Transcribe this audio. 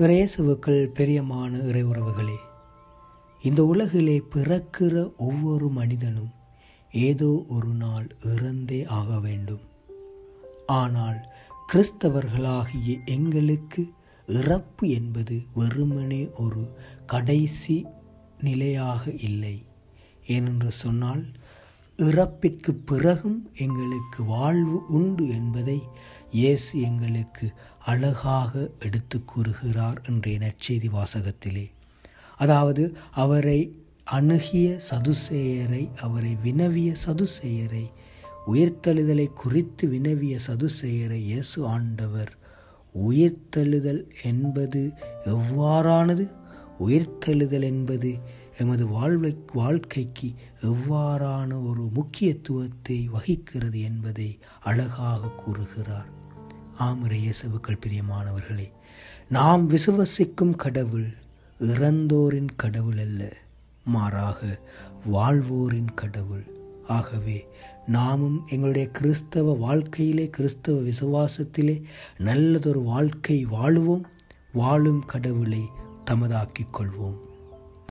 இயேசுவுக்குள் பிரியமான இறை உறவுகளே, இந்த உலகிலே பிறக்கிற ஒவ்வொரு மனிதனும் ஏதோ ஒரு நாள் இறந்தே ஆக வேண்டும். ஆனால் கிறிஸ்தவர்களாகிய எங்களுக்கு இறப்பு என்பது வெறுமனே ஒரு கடைசி நிலையாக இல்லை. ஏனென்று சொன்னால், இறப்பிற்கு பிறகும் எங்களுக்கு வாழ்வு உண்டு என்பதை இயேசு எங்களுக்கு அழகாக எடுத்து கூறுகிறார் இன்றைய நற்செய்தி வாசகத்திலே. அதாவது, அவரை அணுகிய சதுசேயரை, அவரை வினவிய சதுசேயரை, உயிர்த்தெழுதலை குறித்து வினவிய சதுசேயரை இயேசு ஆண்டவர் உயிர்த்தெழுதல் என்பது எவ்வாறானது, உயிர்த்தெழுதல் என்பது எமது வாழ்க்கைக்கு எவ்வாறான ஒரு முக்கியத்துவத்தை வகிக்கிறது என்பதை அழகாக கூறுகிறார். ஆம், இயேசுவுக்குள் பிரியமானவர்களே, நாம் விசுவசிக்கும் கடவுள் இறந்தோரின் கடவுள் அல்ல, மாறாக வாழ்வோரின் கடவுள். ஆகவே நாமும் எங்களுடைய கிறிஸ்தவ வாழ்க்கையிலே, கிறிஸ்தவ விசுவாசத்திலே நல்லதொரு வாழ்க்கை வாழுவோம், வாழும் கடவுளை தமதாக்கிக் கொள்வோம்.